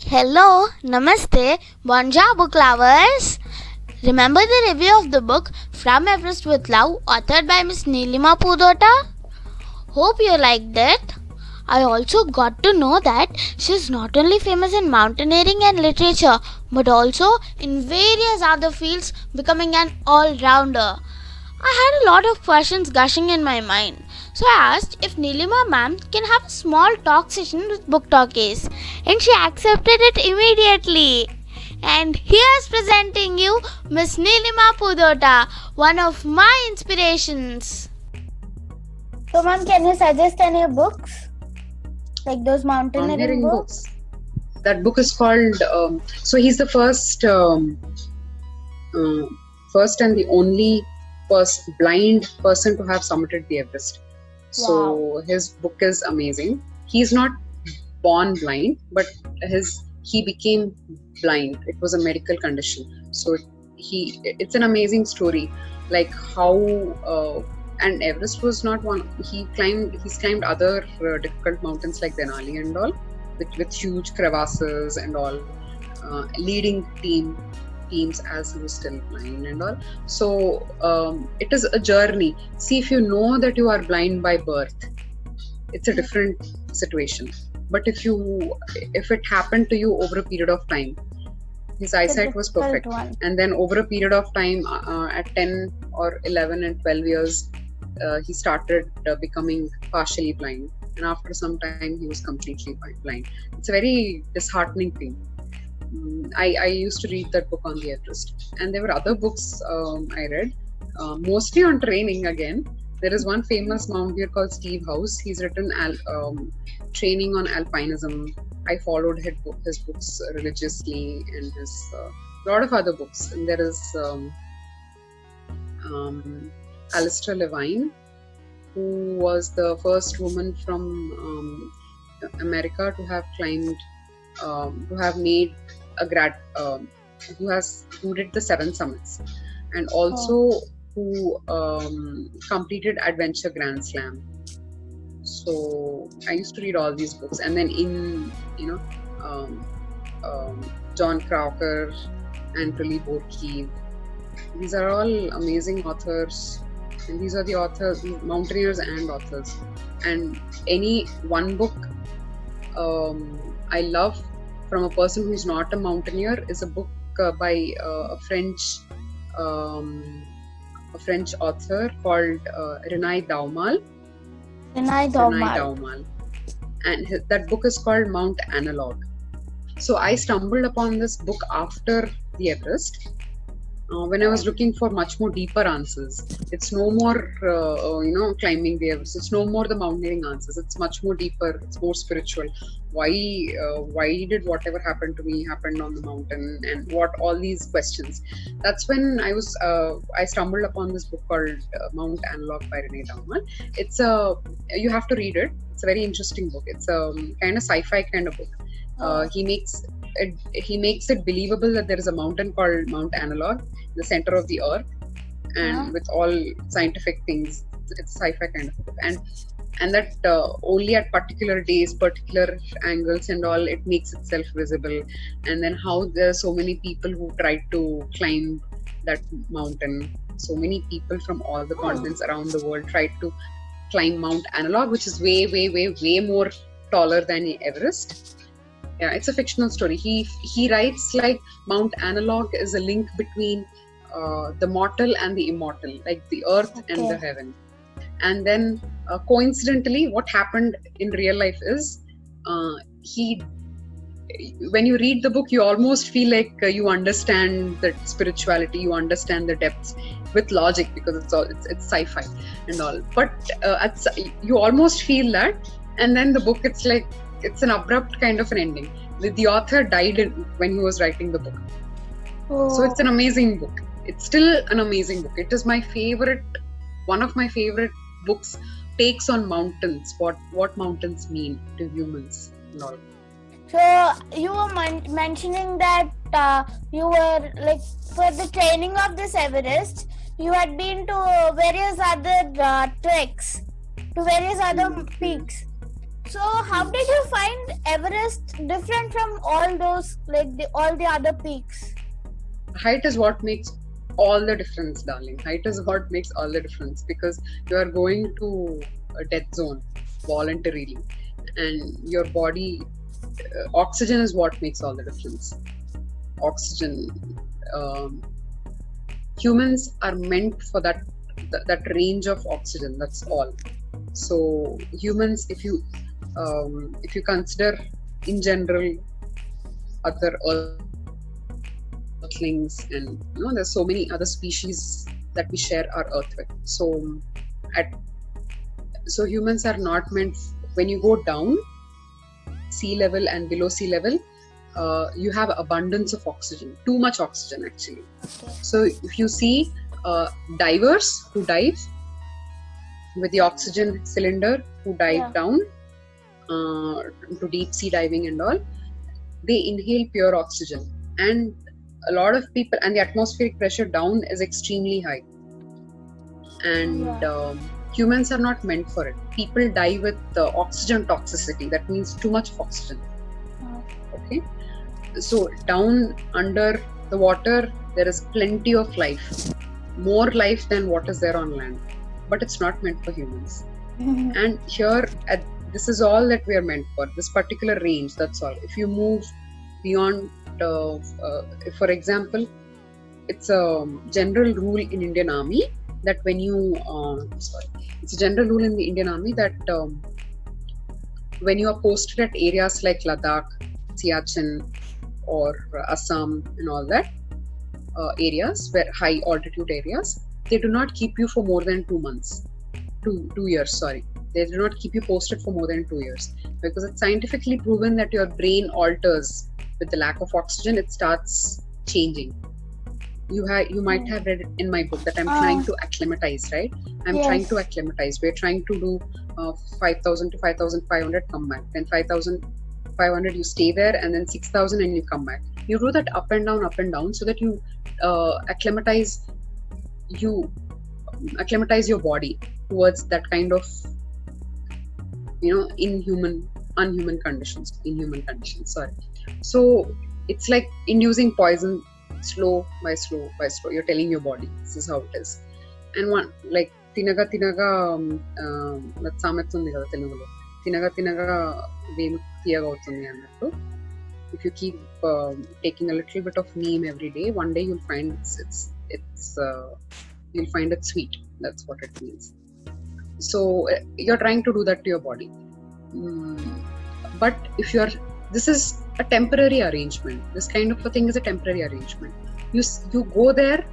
Hello, Namaste, Bonjour book lovers. Remember the review of the book From Everest with Love, authored by Miss Neelima Pudota? Hope you liked it. I also got to know that she's not only famous in mountaineering and literature, but also in various other fields, becoming an all-rounder. I had a lot of questions gushing in my mind, so I asked if Neelima ma'am can have a small talk session with book talkies, and she accepted it immediately. And here's presenting you Miss Neelima Pudota, one of my inspirations. So ma'am, can you suggest any books? Like those mountaineering books? That book is called, so he's the first and the only blind person to have summited the Everest. So his book is amazing. He's not born blind, but he became blind. It was a medical condition. So it's an amazing story, like how and Everest was not one. He's climbed other difficult mountains like Denali and all, with huge crevasses and all, leading teams as he was still blind and all. So it is a journey. See, if you know that you are blind by birth, it's a different situation. But if it happened to you over a period of time, his eyesight was perfect, and then over a period of time, at 10 or 11 and 12 years, he started becoming partially blind, and after some time he was completely blind. It's a very disheartening thing. I used to read that book on the Everest, and there were other books I read, mostly on training again. There is one famous mountaineer called Steve House. He's written training on alpinism. I followed his books religiously, and his a lot of other books. And there is Alistair Levine, who was the first woman from America to have climbed, to have made a who did the 7 summits, and also who completed Adventure Grand Slam. So I used to read all these books, and then John Crocker and Tilly Borky. These are all amazing authors, and these are the authors, mountaineers and authors. And any one book I love from a person who is not a mountaineer is a book by a French author called Renai Daumal. And that book is called Mount Analog. So I stumbled upon this book after the Everest, when I was looking for much more deeper answers. It's no more climbing the Everest. It's no more the mountaineering answers. It's much more deeper. It's more spiritual. Why did whatever happened to me happened on the mountain, and what all these questions? That's when I stumbled upon this book called Mount Analog by Renai Daumal. You have to read it. It's a very interesting book. It's a kind of sci-fi kind of book. He makes it believable that there is a mountain called Mount Analog in the center of the earth, and with all scientific things. It's a sci-fi kind of book, and that only at particular days, particular angles and all, it makes itself visible. And then how there are so many people who tried to climb that mountain. So many people from all the continents around the world tried to climb Mount Analog, which is way, way, way, way more taller than Everest. Yeah, it's a fictional story. He writes like Mount Analog is a link between the mortal and the immortal, like the earth and the heaven. And then coincidentally, what happened in real life is when you read the book, you almost feel like you understand the spirituality, you understand the depths with logic, because it's sci-fi and all. But you almost feel that, and then the book, it's an abrupt kind of an ending. The author died when he was writing the book. So it's an amazing book. It's still an amazing book. It is one of my favorite books, takes on mountains, what mountains mean to humans and all. So you were mentioning that you were like, for the training of this Everest, you had been to various other treks, to various other peaks. So how did you find Everest different from all those, like all the other peaks? Height is what makes all the difference, darling. Height is what makes all the difference, because you are going to a death zone voluntarily, and your body, oxygen is what makes all the difference. Oxygen. Humans are meant for that range of oxygen. That's all. So humans, if you consider in general other earthlings, and there's so many other species that we share our earth with. So humans are not meant. When you go down sea level and below sea level, you have abundance of oxygen, too much oxygen actually. Okay. So if you see divers who dive with the oxygen cylinder, who dive down to deep sea diving and all, they inhale pure oxygen, and a lot of people, and the atmospheric pressure down is extremely high, and humans are not meant for it. People die with oxygen toxicity. That means too much of oxygen. Okay, so down under the water there is plenty of life, more life than what is there on land, but it's not meant for humans. And here this is all that we are meant for, this particular range. That's all. If you move beyond, for example, it's a general rule in Indian Army that when you it's a general rule in the Indian Army that when you are posted at areas like Ladakh, Siachen, or Assam and all that areas, where high altitude areas, they do not keep you for more than 2 months. 2 years, sorry. They do not keep you posted for more than 2 years, because it's scientifically proven that your brain alters with the lack of oxygen. It starts changing. You might have read it in my book that I'm trying to acclimatize, right? I'm trying to acclimatize. We're trying to do 5,000 to 5,500, come back. Then 5,500 you stay there, and then 6,000 and you come back. You do that up and down so that you acclimatize your body towards that kind of inhuman conditions. Sorry. So it's like inducing poison slow by slow. You're telling your body this is how it is. And one like tinaga that samet undi kada Telugulo. Tinaga vemuktiyaga avutundi annattu. If you keep taking a little bit of neem every day, one day you'll find you'll find it sweet. That's what it means. So you're trying to do that to your body. But this is a temporary arrangement. This kind of a thing is a temporary arrangement. You go there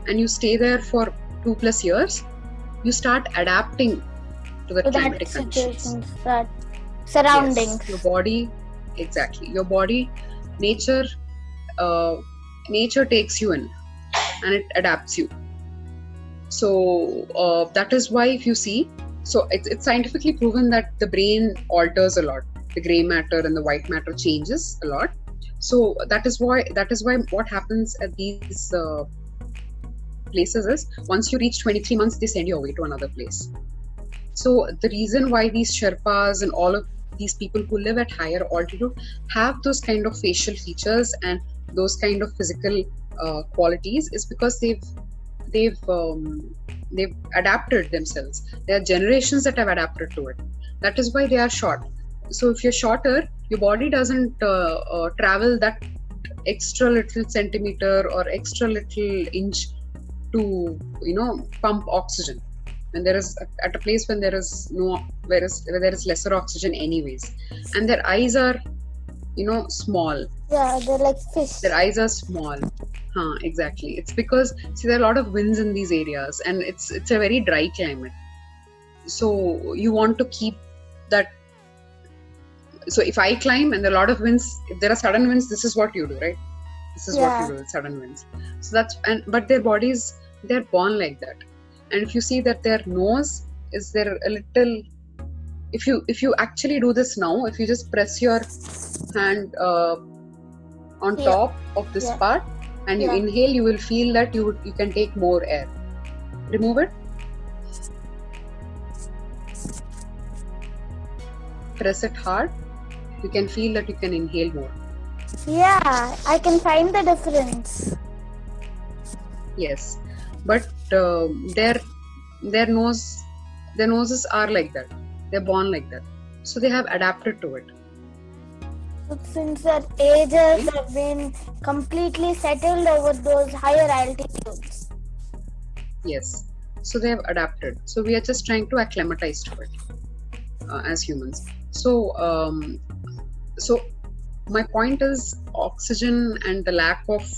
and you stay there for 2+ years. You start adapting to the climatic conditions, that surroundings. Yes, your body, exactly. Your body, nature takes you in and it adapts you. So that is why, if you see, so it's scientifically proven that the brain alters a lot. The gray matter and the white matter changes a lot. So that is why what happens at these places is, once you reach 23 months, they send you away to another place. So the reason why these Sherpas and all of these people who live at higher altitude have those kind of facial features and those kind of physical qualities is because they've adapted themselves. There are generations that have adapted to it. That is why they are short. So if you're shorter, your body doesn't travel that extra little centimeter or extra little inch to pump oxygen. And there is at a place when there is where there is lesser oxygen anyways, and their eyes are small. Yeah, they're like fish. Their eyes are small. Exactly. It's because there are a lot of winds in these areas, and it's a very dry climate. So you want to keep that. So if I climb and there are a lot of winds, if there are sudden winds, this is what you do, right? This is what you do with sudden winds. So but their bodies, they're born like that. And if you see that their nose is there a little, if you actually do this now, if you just press your hand on top of this part and you inhale, you will feel that you can take more air. Remove it. press it hard, you can feel that you can inhale more. Yeah, I can find the difference. Yes, but their noses are like that. They're born like that, so they have adapted to it. Since their ages have been completely settled over those higher altitudes. Yes, so they have adapted. So we are just trying to acclimatize to it as humans. So my point is oxygen and the lack of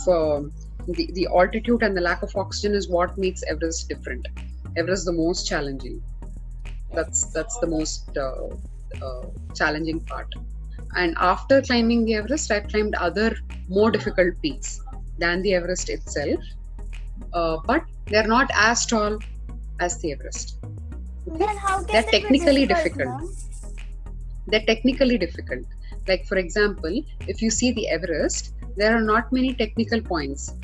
the altitude and the lack of oxygen is what makes Everest different. Everest is the most challenging. That's the most challenging part. And after climbing the Everest, I've climbed other more difficult peaks than the Everest itself, but they're not as tall as the Everest. Then how can They're they be technically difficult, difficult. ma'am? They're technically difficult. Like for example, if you see the Everest, there are not many technical points.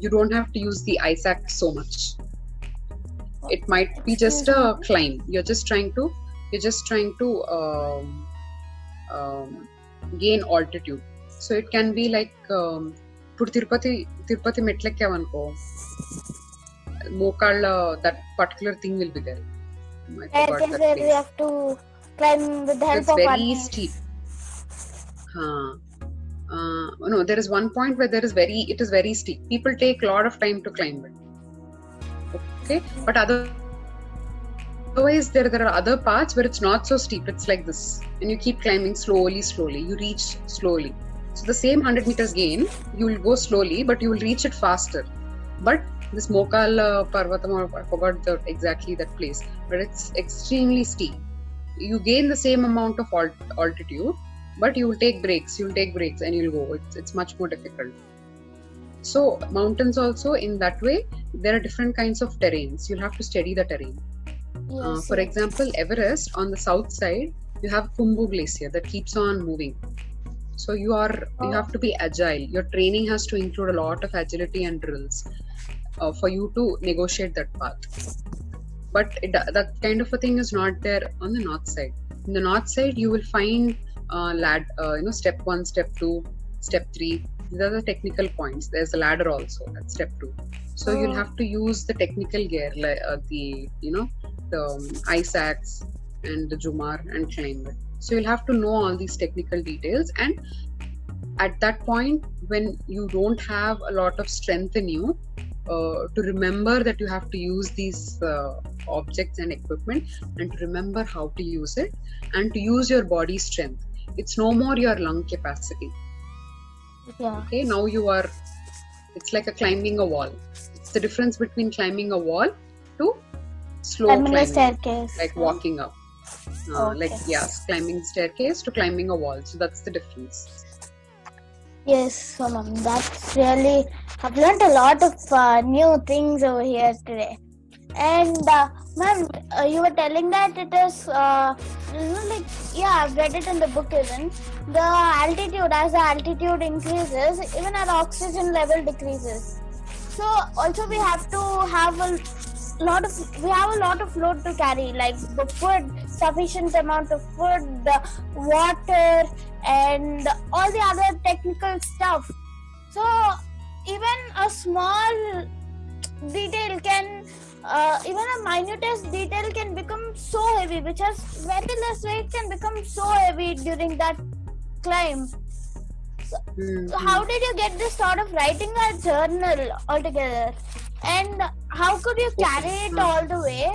You don't have to use the ice axe so much. It might be just a climb. You're just trying to gain altitude. So it can be like ఇప్పుడు తిరుపతి మెట్లెక్కావనుకో మోకాళ్ళ that particular thing will be there. I forgot that Where we place. have to climb with the help It's of our very hands. steep. No, there is one point where it is very steep. People take a lot of time to climb it. Okay, but otherwise there are other parts where it's not so steep. It's like this, and you keep climbing slowly. You reach slowly. So the same 100 meters gain, you will go slowly, but you will reach it faster. But this Mokal Parvatam, I forgot exactly that place, but it's extremely steep. You gain the same amount of altitude, but you will take breaks. And you'll go. It's much more difficult. So mountains also, in that way, there are different kinds of terrains. You'll have to study the terrain. Yes, For yes. example, Everest, on the south side, you have Khumbu Glacier that keeps on moving. So you have to be agile. Your training has to include a lot of agility and drills for you to negotiate that path. But that kind of a thing is not there on the north side. In the north side, you will find step 1, step 2, step 3. These are the technical points. There's a ladder also at step 2. So you'll have to use the technical gear, like the ice axe and the Jumar, and climb it. So you'll have to know all these technical details, and at that point when you don't have a lot of strength in you to remember that you have to use these objects and equipment, and to remember how to use it, and to use your body strength. It's no more your lung capacity. Yeah. Okay, now it's like a climbing a wall. It's the difference between climbing a wall to slow Climbing a climbing, staircase. like walking up. Like Okay. climbing staircase to climbing a wall. So that's the difference. Yes, so ma'am, that's really, I've learned a lot of new things over here today. And ma'am, you were telling that it is, I've read it in the book even. The altitude, as the altitude increases, even our oxygen level decreases. So also we have to have a lot of load to carry, like the food, sufficient amount of food, the water, and all the other technical stuff. So even a small detail can, even a minutest detail can become so heavy, which has very less weight can become so heavy during that climb. So how did you get this thought of writing a journal altogether? And how could you carry it all the way?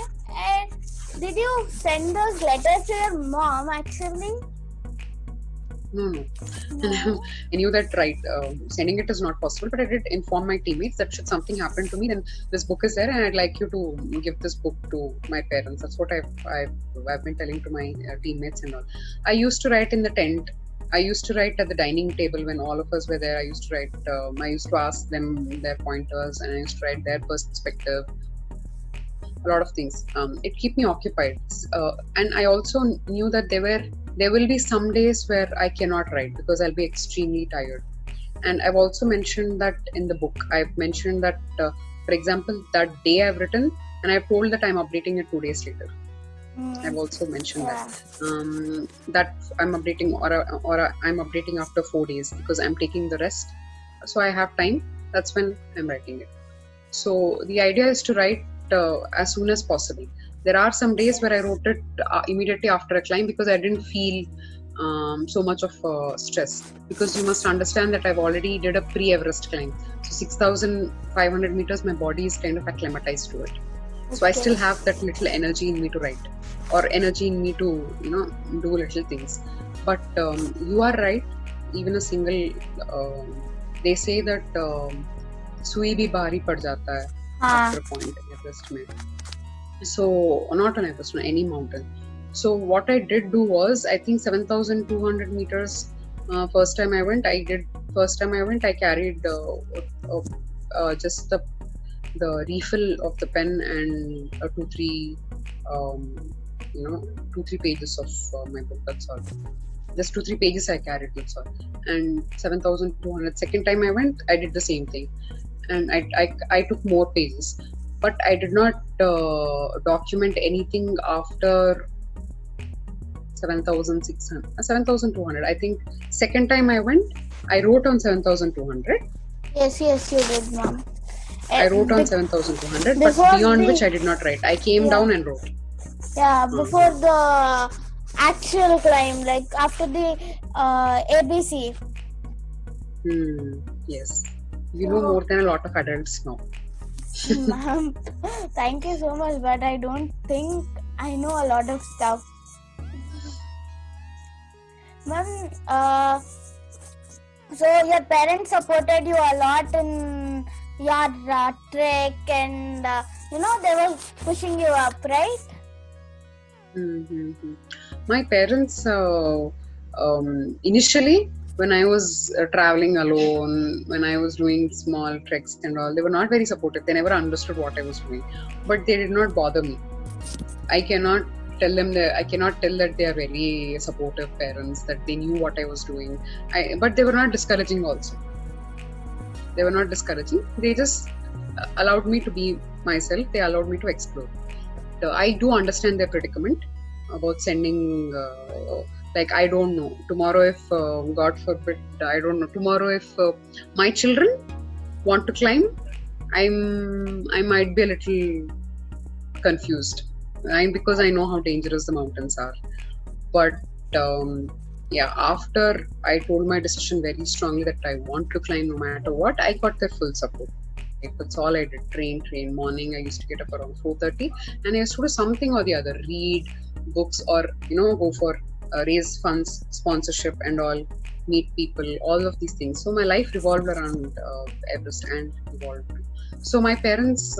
And did you send those letters to your mom actually? No. I knew that sending it is not possible, but I did inform my teammates that should something happen to me, then this book is there, and I'd like you to give this book to my parents. That's what I've been telling to my teammates and all. I used to write in the tent. I used to write at the dining table when all of us were there. I used to write. I used to ask them their pointers, and I used to write their perspective. A lot of things. It kept me occupied, and I also knew that there will be some days where I cannot write because I'll be extremely tired. And I've also mentioned that in the book. I've mentioned that, for example, that day I've written, and I've told that I'm updating it 2 days later. I've also mentioned Yeah. that I'm updating I'm updating after 4 days because I'm taking the rest, so I have time. That's when I'm writing it. So the idea is to write as soon as possible. There are some days where I wrote it immediately after a climb because I didn't feel so much of stress. Because you must understand that I've already did a pre-Everest climb. So 6,500 meters, my body is kind of acclimatized to it. So I still have that little energy in me to write, or energy in me to do little things. But you are right. Even a single, they say that सुई भी भारी पड़ जाता है after a point in Everest में. So not on Everest, on any mountain. So what I did do was, I think 7,200 meters. First time I went, I carried just the refill of the pen and 2-3 pages of my book. That's all. Just 2-3 pages I carried. That's all. And 7,200. Second time I went, I did the same thing, and I took more pages, but I did not document anything after 7,200. I think second time I went, I wrote on 7,200. Yes, you did, ma'am. I wrote on 7,200, but beyond which I did not write. I came down and wrote. Yeah, before the actual climb, like after the ABC. Yes. You know more than a lot of adults now. Ma'am, thank you so much, but I don't think I know a lot of stuff. Ma'am, so your parents supported you a lot in your trek, and they were pushing you up, right? My parents, initially, when I was traveling alone, when I was doing small treks and all, they were not very supportive. They never understood what I was doing, but they did not bother me. I cannot tell that they are very supportive parents, that they knew what I was doing. But they were not discouraging also. They were not discouraging. They just allowed me to be myself. They allowed me to explore. I do understand their predicament about sending, I don't know, tomorrow if, God forbid, I don't know, tomorrow if my children want to climb, I might be a little confused, because I know how dangerous the mountains are. But after I told my decision very strongly that I want to climb no matter what, I got their full support. That's all I did. Train. Morning, I used to get up around 4:30, and I used to do something or the other, read books, or go for raise funds, sponsorship and all, meet people, all of these things. So my life revolved around Everest and evolved. So my parents,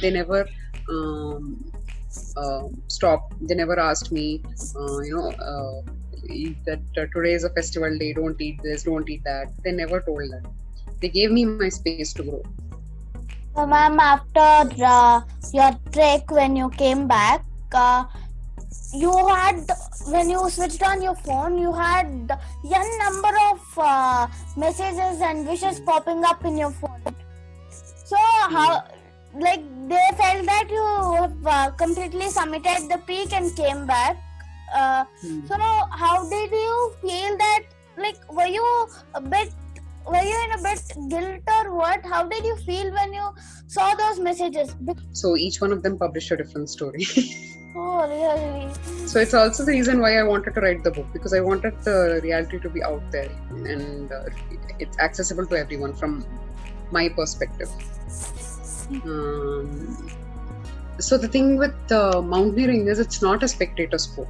they never stopped. They never asked me, that today is a festival day, don't eat this, don't eat that. They never told that. They gave me my space to grow. So, ma'am, after your trek, when you came back, when you switched on your phone, you had n number of messages and wishes popping up in your phone. So how, they felt that you have completely summited the peak and came back. So now, how did you feel that? Were you in a bit guilt or what? How did you feel when you saw those messages? So each one of them published a different story. Oh, really? So it's also the reason why I wanted to write the book, because I wanted the reality to be out there and it's accessible to everyone from my perspective. So the thing with mountaineering is, it's not a spectator sport.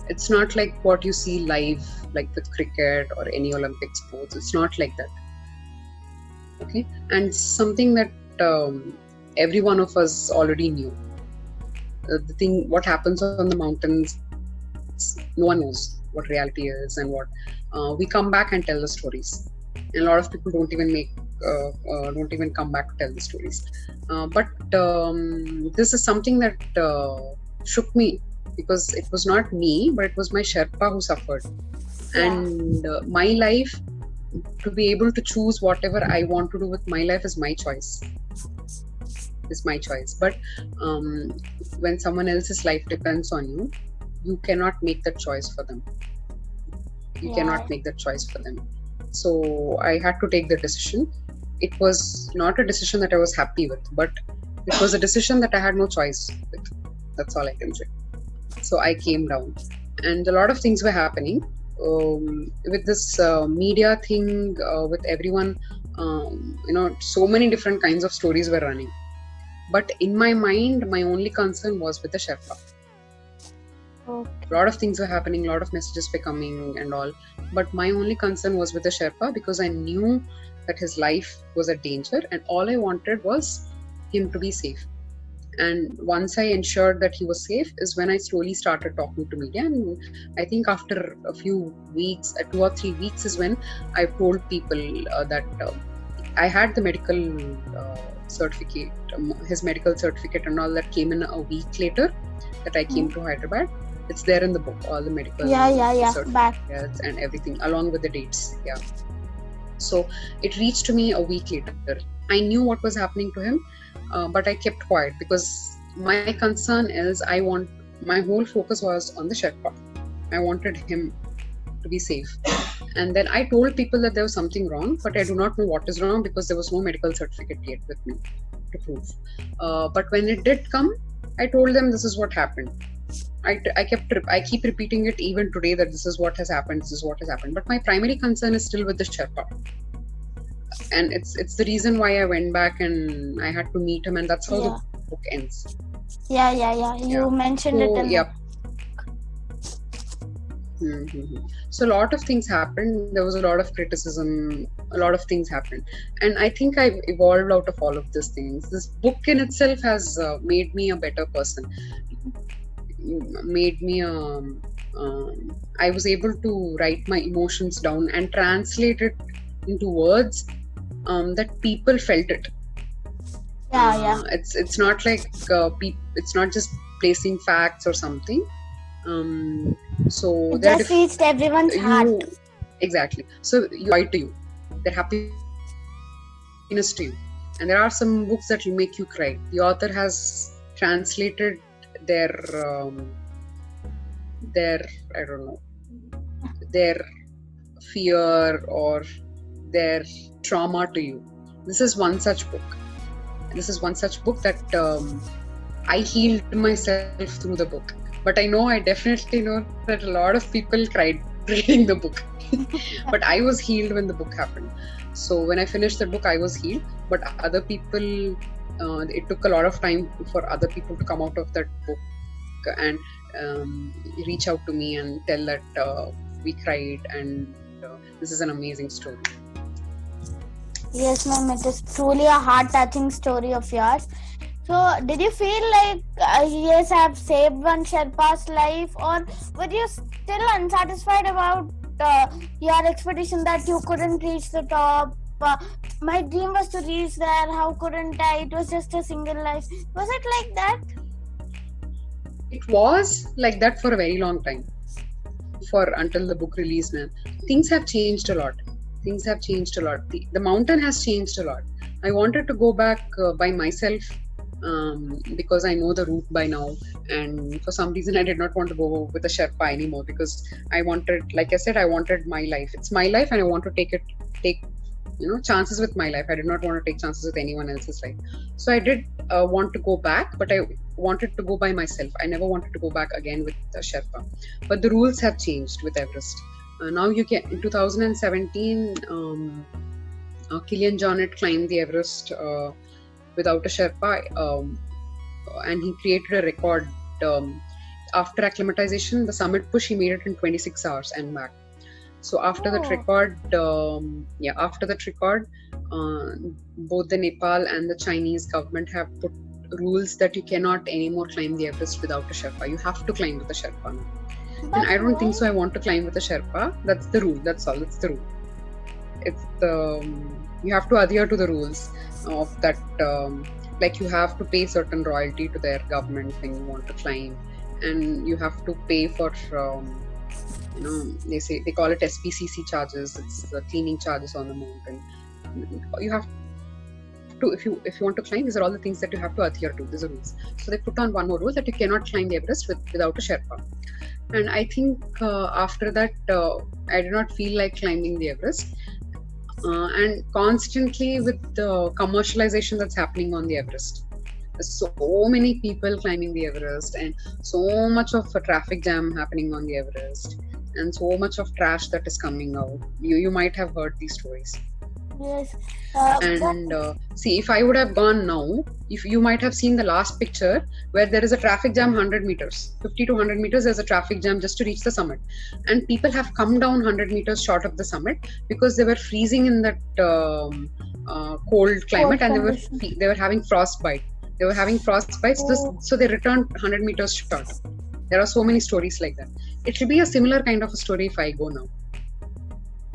It's not like what you see live, like with cricket or any Olympic sports. It's not like that. Okay, and something that every one of us already knew. What happens on the mountains, no one knows what reality is, and what we come back and tell the stories. And a lot of people don't even come back to tell the stories. But this is something that shook me, because it was not me, but it was my Sherpa who suffered. Yeah. And my life, to be able to choose whatever I want to do with my life, is my choice. is my choice. But when someone else's life depends on you, you cannot make that choice for them. You cannot make that choice for them. So I had to take the decision. It was not a decision that I was happy with, but it was a decision that I had no choice with. That's all I can say. So I came down, and a lot of things were happening with this media thing, with everyone. So many different kinds of stories were running. But in my mind, my only concern was with the Sherpa. Okay. A lot of things were happening, a lot of messages were coming and all. But my only concern was with the Sherpa, because I knew that his life was a danger, and all I wanted was him to be safe. And once I ensured that he was safe is when I slowly started talking to media. And I think after a few weeks, 2 or 3 weeks, is when I told people that I had the medical certificate, his medical certificate and all that came in a week later that I came to Hyderabad. It's there in the book, all the medical certificates and everything, along with the dates. Yeah. So it reached to me a week later. I knew what was happening to him, but I kept quiet because my concern is my whole focus was on the Sherpa. I wanted him to be safe. And then I told people that there was something wrong, but I do not know what is wrong because there was no medical certificate yet with me to prove. But when it did come, I told them this is what happened. I keep repeating it even today that this is what has happened, this is what has happened. But my primary concern is still with the Sherpa. And it's the reason why I went back and I had to meet him, and that's how the book ends. You mentioned it in the So a lot of things happened. There was a lot of criticism, a lot of things happened. And I think I've evolved out of all of these things. This book in itself has made me a better person. Made me I was able to write my emotions down and translate it into words that people felt it. It's not like it's not just placing facts or something. So it just reached everyone's heart. Exactly. So you write to you, they're happiness to you, and there are some books that will make you cry. The author has translated their I don't know, their fear or their trauma to you. This is one such book. That I healed myself through the book. But I definitely know that a lot of people cried reading the book. But I was healed when the book happened. So when I finished the book, I was healed. But other people, it took a lot of time for other people to come out of that book and reach out to me and tell that we cried and this is an amazing story. Yes, ma'am, it is truly a heart-touching story of yours. So, did you feel like yes, I have saved one Sherpa's life, or were you still unsatisfied about your expectation that you couldn't reach the top? My dream was to reach there. How couldn't I? It was just a single life. Was it like that? It was like that for a very long time. Until the book release, man. Things have changed a lot. The mountain has changed a lot. I wanted to go back by myself because I know the route by now, and for some reason I did not want to go with a Sherpa anymore because I wanted, like I said, I wanted my life. It's my life and I want to take chances with my life. I did not want to take chances with anyone else's life. So I did want to go back, but I wanted to go by myself. I never wanted to go back again with a Sherpa. But the rules have changed with Everest. Now you can, in 2017, Kilian Jornet climbed the Everest without a Sherpa, and he created a record. After acclimatization, the summit push, he made it in 26 hours and back. So after that record, both the Nepal and the Chinese government have put rules that you cannot anymore climb the Everest without a Sherpa. You have to climb with a Sherpa now. And I don't think so. I want to climb with a Sherpa. That's the rule. That's all. That's the rule. It's you have to adhere to the rules of that. Like you have to pay certain royalty to their government when you want to climb, and you have to pay for they call it SPCC charges. It's the cleaning charges on the mountain. You have to, if you want to climb, these are all the things that you have to adhere to. These are rules. So they put on one more rule, that you cannot climb the Everest without a Sherpa. And I think after that, I did not feel like climbing the Everest. And constantly with the commercialization that's happening on the Everest, there's so many people climbing the Everest, and so much of a traffic jam happening on the Everest, and so much of trash that is coming out. You might have heard these stories. Yes. See, if I would have gone now, if you might have seen the last picture where there is a traffic jam 100 meters, 50 to 100 meters, there's a traffic jam just to reach the summit. And people have come down 100 meters short of the summit because they were freezing in that cold climate, and they were having frostbite. They were having frostbite, so they returned 100 meters short. There are so many stories like that. It should be a similar kind of a story if I go now.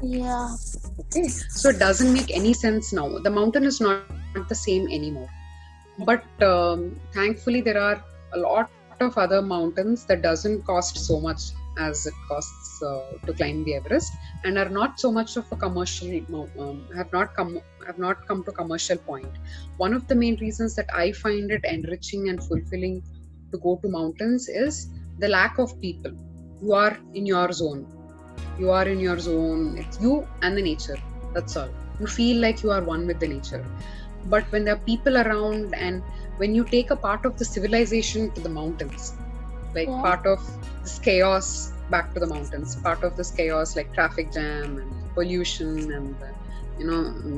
Yeah. Okay, so it doesn't make any sense now. The mountain is not the same anymore. But thankfully, there are a lot of other mountains that doesn't cost so much as it costs to climb the Everest, and are not so much of a commercial, have not come to commercial point. One of the main reasons that I find it enriching and fulfilling to go to mountains is the lack of people. You are in your zone. You are in your zone. It's you and the nature. That's all. You feel like you are one with the nature. But when there are people around, and when you take a part of the civilization to the mountains, like part of this chaos back to the mountains, part of this chaos like traffic jam and pollution and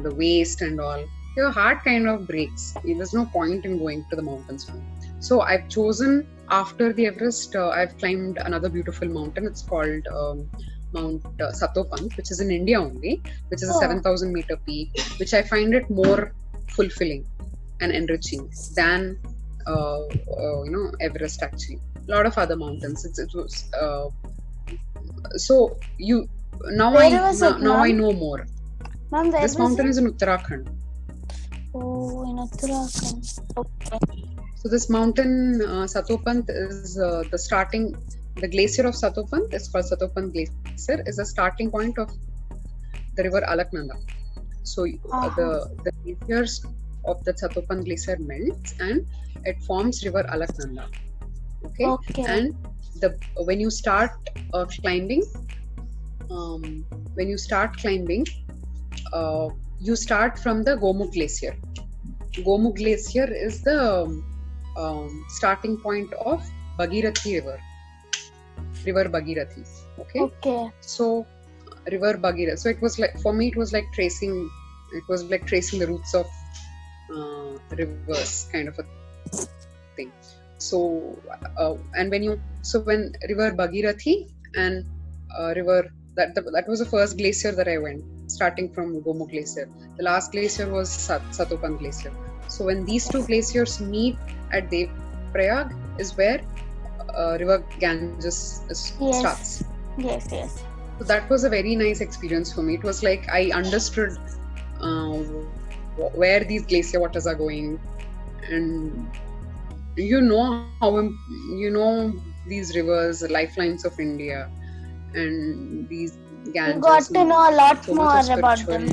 the waste and all, your heart kind of breaks. There's no point in going to the mountains. So I've chosen, after the Everest, I've climbed another beautiful mountain. It's called Mount Satopant, which is in India only, which is a 7,000 meter peak, which I find it more fulfilling and enriching than Everest actually. A lot of other mountains. It was so you now I know more. Ma'am, this mountain is in Uttarakhand. Oh, in Uttarakhand. Okay. So this mountain Satopant is the glacier of Satopant is called Satopant Glacier, is the starting point of the river Alaknanda. So the glaciers of the Satopant Glacier melts and it forms river Alaknanda. Okay. And when you start climbing, you start from the Gomukh Glacier. Gomukh Glacier is the starting point of Bhagirathi River Bhagirathi. Okay. So River Bhagirathi. So it was like, for me, it was like tracing the roots of rivers, kind of a thing. So when River Bhagirathi and river that was the first glacier that I went, starting from Gomukh Glacier. The last glacier was Satopant Glacier. So when these two glaciers meet at Devrayag is where River Ganges starts. Yes. So that was a very nice experience for me. It was like I understood where these glacier waters are going, and these rivers, the lifelines of India, and these Ganges. You got to know a lot more about them.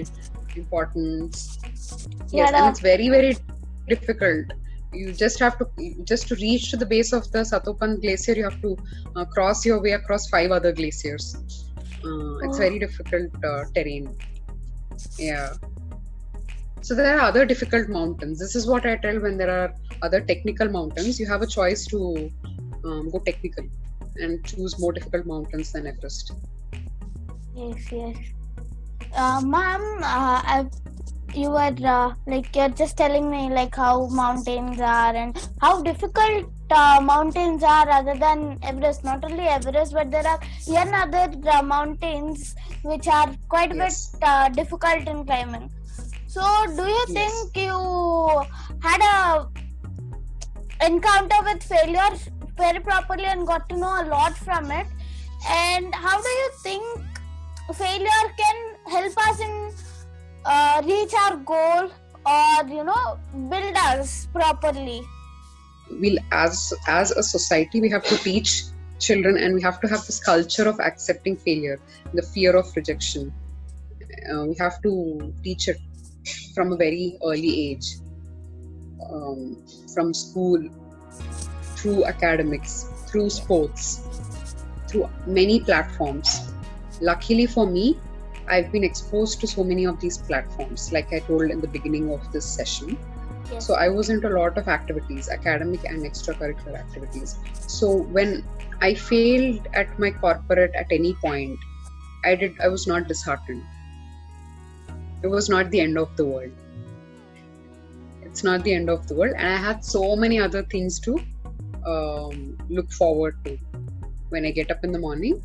Importance. Yes, and it's very, very difficult. You just have to reach to the base of the Satopant Glacier. You have to cross your way across 5 other glaciers. It's very difficult terrain. Yeah. So there are other difficult mountains. This is what I tell when there are other technical mountains. You have a choice to go technical and choose more difficult mountains than Everest. Yes. Ma'am, you were you're just telling me like how mountains are and how difficult mountains are other than Everest. Not only Everest, but there are even other mountains which are quite a bit difficult in climbing. So do you think you had a encounter with failure very properly and got to know a lot from it? And how do you think failure can help us in reach our goal or build us properly? As a society, we have to teach children, and we have to have this culture of accepting failure, the fear of rejection. We have to teach it from a very early age. from school, through academics, through sports, through many platforms. Luckily for me, I've been exposed to so many of these platforms, like I told in the beginning of this session. Yes. So I was into a lot of activities, academic and extracurricular activities. So when I failed at my corporate at any point, I was not disheartened. It was not the end of the world. It's not the end of the world, and I had so many other things to look forward to when I get up in the morning.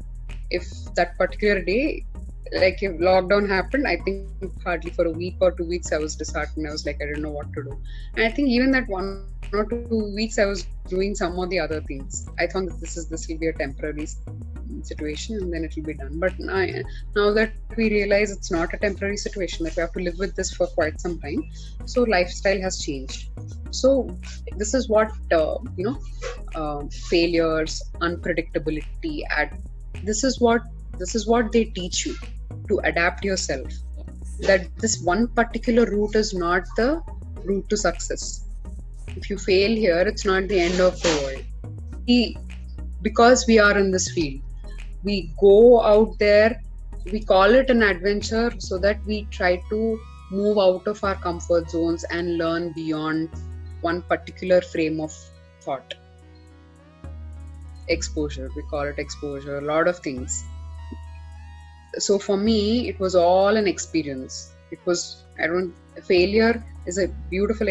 If that particular day, like if lockdown happened, I think hardly for a week or 2 weeks I was disheartened. I was like, I didn't know what to do. And I think even that 1 or 2 weeks I was doing some of the other things. I thought that this will be a temporary situation and then it will be done. But now that we realize it's not a temporary situation, that we have to live with this for quite some time, so lifestyle has changed. So this is what failures, unpredictability, this is what they teach you, to adapt yourself, that this one particular route is not the route to success. If you fail here, it's not the end of the world. Because we are in this field, we go out there, we call it an adventure, so that we try to move out of our comfort zones and learn beyond one particular frame of thought. Exposure, we call it exposure, a lot of things. So for me, it was all an experience. Failure is a beautiful,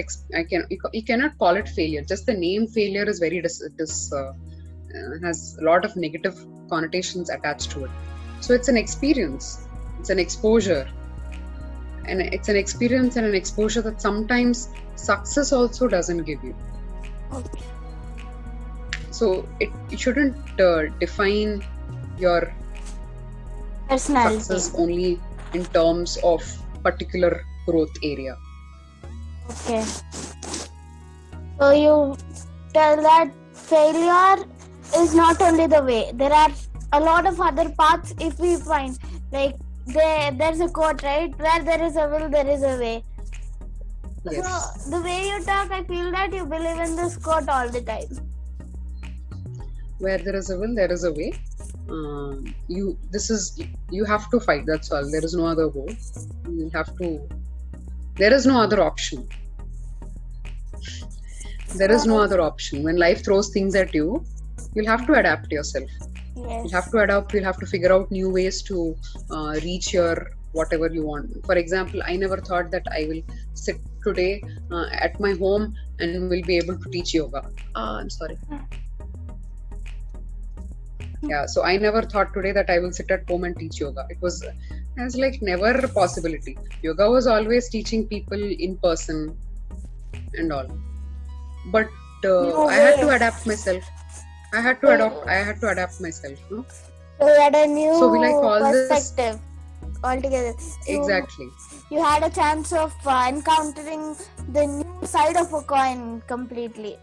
you cannot call it failure. Just the name failure is very, has a lot of negative connotations attached to it. So it's an experience, it's an exposure. And it's an experience and an exposure that sometimes success also doesn't give you. Okay. So it shouldn't define your Personality. success only in terms of particular growth area. Okay. So you tell that failure is not only the way. There are a lot of other paths if we find. Like there's a quote, right? Where there is a will, there is a way. Yes. So the way you talk, I feel that you believe in this quote all the time. Where there is a will, there is a way. You have to fight, that's all. There is no other way. There is no other option. There is no other option. When life throws things at you, you'll have to adapt yourself. Yes. You'll have to adapt, you'll have to figure out new ways to reach your whatever you want. For example, I never thought that I will sit today at my home and will be able to teach yoga. I'm sorry. Yeah, so I never thought today that I will sit at home and teach yoga. It was like never a possibility. Yoga was always teaching people in person and all. But I had to adapt myself. I had to adapt myself. No? So you had a new So we like all perspective altogether. Exactly. You had a chance of encountering the new side of a coin completely.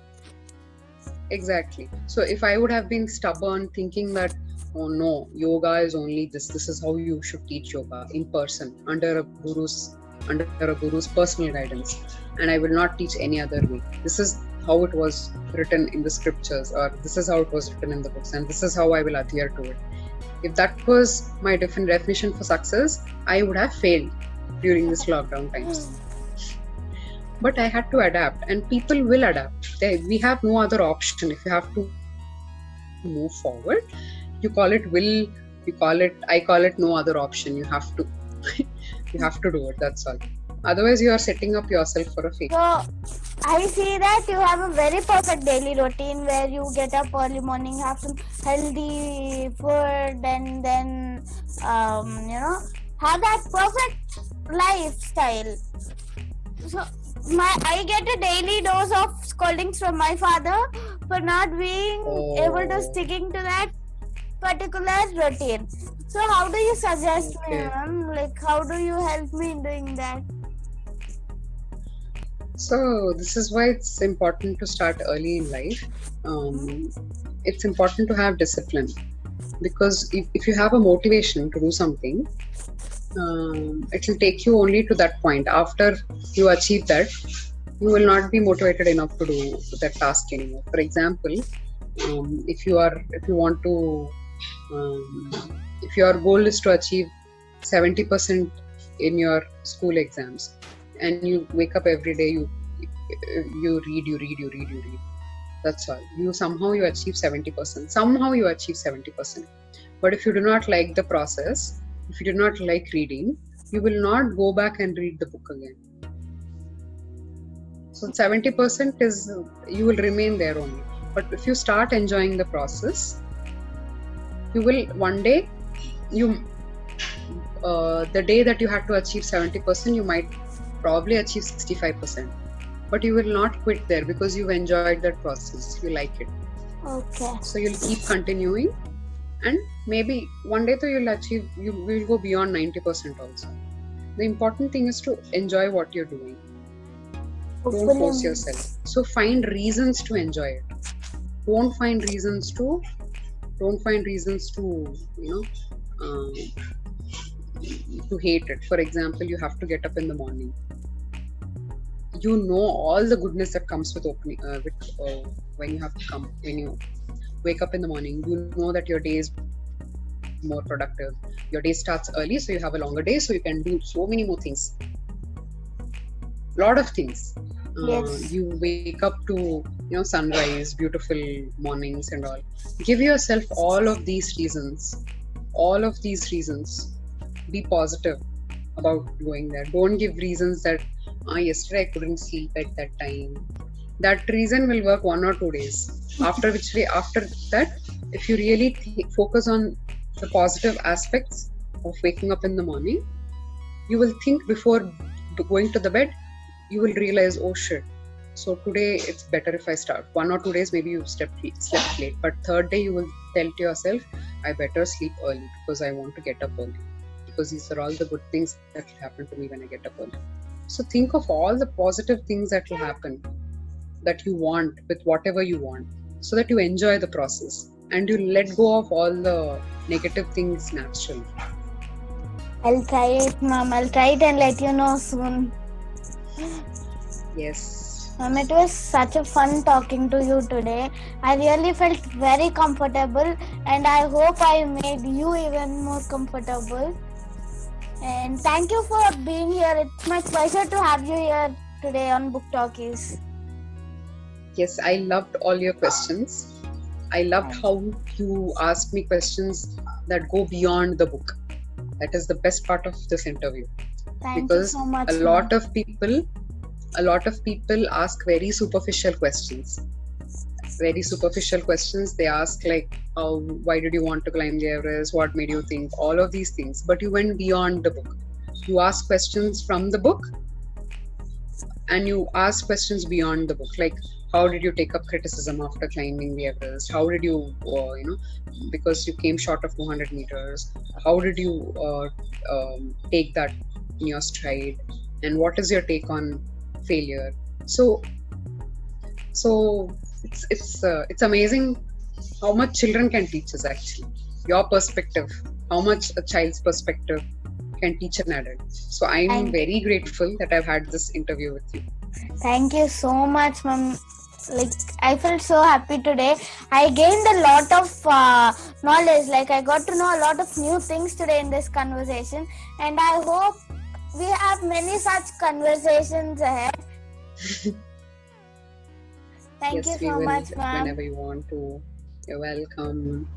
Exactly. So if I would have been stubborn, thinking that, oh no, yoga is only this is how you should teach yoga in person, under a guru's personal guidance, and I will not teach any other way. This is how it was written in the scriptures, or this is how it was written in the books, and this is how I will adhere to it. If that was my different definition for success, I would have failed during this lockdown times. But I had to adapt, and people will adapt. We have no other option. If you have to move forward, you call it will, I call it no other option. You have to do it, that's all. Otherwise you are setting up yourself for a failure. So I see that you have a very perfect daily routine where you get up early morning, have some healthy food, and then have that perfect lifestyle. So I get a daily dose of scoldings from my father for not being able to sticking to that particular routine. So how do you suggest me, ma'am? Like, how do you help me in doing that? So this is why it's important to start early in life. It's important to have discipline, because if you have a motivation to do something, it will take you only to that point. After you achieve that, you will not be motivated enough to do that task anymore. For example, if you want to, if your goal is to achieve 70% in your school exams, and you wake up every day, you read. That's all. Somehow you achieve 70%. Somehow you achieve 70%. But if you do not like the process, if you do not like reading, you will not go back and read the book again. So 70% is, you will remain there only. But if you start enjoying the process, you will one day, the day that you have to achieve 70%, you might probably achieve 65%. But you will not quit there because you've enjoyed that process. You like it. Okay. So you'll keep continuing, and maybe one day you will go beyond 90% also. The important thing is to enjoy what you're doing. Don't force yourself. So find reasons to enjoy it. Don't find reasons to to hate it. For example, you have to get up in the morning. You know all the goodness that comes with when you wake up in the morning. You know that your day is more productive. Your day starts early, so you have a longer day, so you can do so many more things. Lot of things. Yes. You wake up to sunrise, beautiful mornings and all. Give yourself all of these reasons. Be positive about going there. Don't give reasons that yesterday I couldn't sleep at that time. That reason will work 1 or 2 days. After that, if you really focus on the positive aspects of waking up in the morning, you will think before going to the bed. You will realize, oh shit, so today it's better if I start. 1 or 2 days maybe you slept late, but third day you will tell to yourself, I better sleep early because I want to get up early, because these are all the good things that will happen to me when I get up early. So think of all the positive things that will happen, that you want, with whatever you want, so that you enjoy the process and you let go of all the negative things naturally. I'll try it, Mom. I'll try it and let you know soon. Yes. Mom, it was such a fun talking to you today. I really felt very comfortable, and I hope I made you even more comfortable. And thank you for being here. It's my pleasure to have you here today on Book Talkies. Yes, I loved all your questions. I loved how you asked me questions that go beyond the book. That is the best part of this interview. Thank Because you so much. a lot of people ask very superficial questions. They ask like, why did you want to climb the Everest? What made you think? All of these things. But you went beyond the book. You ask questions from the book, and you ask questions beyond the book. Like, how did you take up criticism after climbing the Everest? How did you, because you came short of 200 meters, how did you take that in your stride? And what is your take on failure? So it's amazing how much children can teach us, actually. Your perspective, how much a child's perspective can teach an adult. So I'm very grateful that I've had this interview with you. Thank you so much, Mom. Like, I felt so happy today. I gained a lot of knowledge. Like, I got to know a lot of new things today in this conversation, and I hope we have many such conversations ahead. Thank you so much, ma'am. Whenever you want to. You're welcome.